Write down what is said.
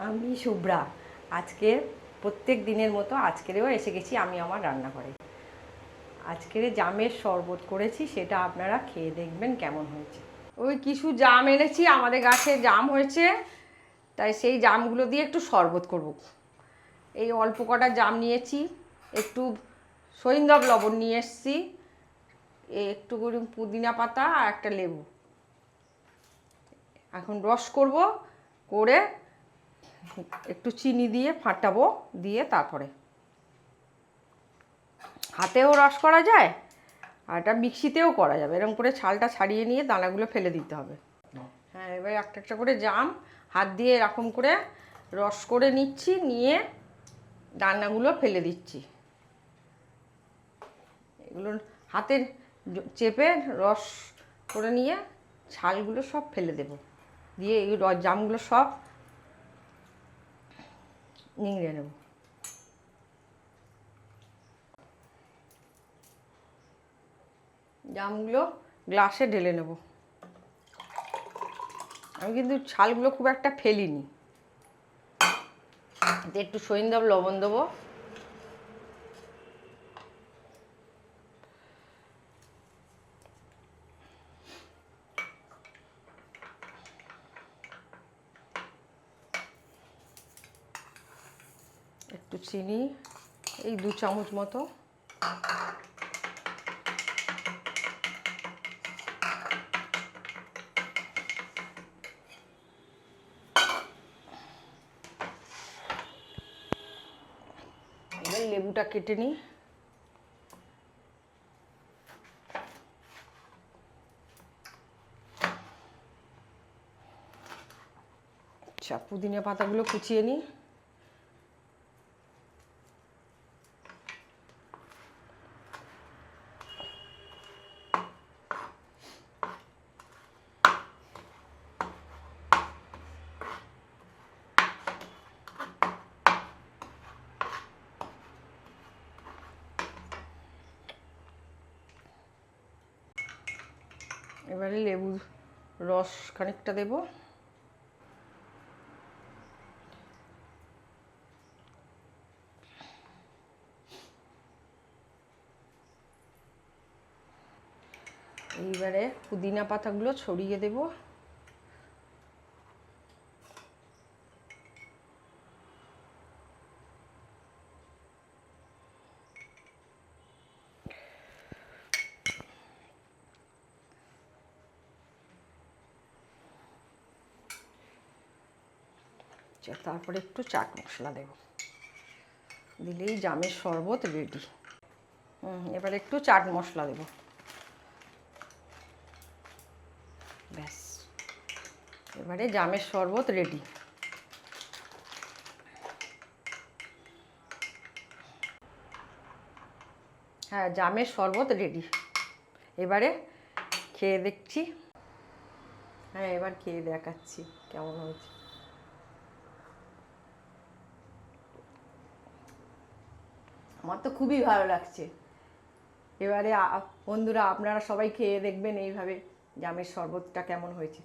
আমি শুভ্রা। আজকে প্রত্যেক দিনের মতো আজকেরও এসে গেছি আমি আমার রান্নাঘরে। আজকের জামের শরবত করেছি, সেটা আপনারা খেয়ে দেখবেন কেমন হয়েছে। ওই কিছু জাম এনেছি, আমাদের গাছে জাম হয়েছে, তাই সেই জামগুলো দিয়ে একটু শরবত করব। এই অল্প কটা জাম নিয়েছি, একটু সইন্দব লবণ নিয়ে এসেছি, একটু করে পুদিনা পাতা আর একটা লেবু। এখন রস করব, করে একটু চিনি দিয়ে ফাটাবো, দিয়ে তারপরে হাতেও রস করা যায় আর এটা মিক্সিতেও করা যাবে। এরকম করে ছালটা ছাড়িয়ে নিয়ে দানাগুলো ফেলে দিতে হবে। হ্যাঁ, এবার একটা একটা করে জাম হাত দিয়ে এরকম করে রস করে নিচ্ছি, নিয়ে দানাগুলো ফেলে দিচ্ছি। এগুলো হাতের চেপে রস করে নিয়ে ছালগুলো সব ফেলে দেব, দিয়ে এই জামগুলো সব নিংড়ে নেব। জামগুলো গ্লাসে ঢেলে নেব। আমি কিন্তু ছালগুলো খুব একটা ফেলিনি। একটু সইন্দব লবণ দেবো, একটু চিনি, এই 2 চামচ মতো, এবার লেবুটা কেটে নিই। আচ্ছা, পুদিনা পাতাগুলো কুচিয়ে নিই। এবারে লেবুর রস খানিকটা দেব। এইবারে পুদিনা পাতাগুলো ছড়িয়ে দেব। তারপরে একটু চাট মশলা দেব, দিলেই জামের শরবত রেডি। এবার একটু চাট মশলা দেব, ব্যাস। এবারে জামের শরবত রেডি। হ্যাঁ, জামের শরবত রেডি। এবারে খেয়ে দেখছি। হ্যাঁ, এবার খেয়ে দেখাচ্ছি কেমন হয়েছে। আমার তো খুবই ভালো লাগছে। এবারে বন্ধুরা, আপনারা সবাই খেয়ে দেখবেন এইভাবে জামের শরবতটা কেমন হয়েছে।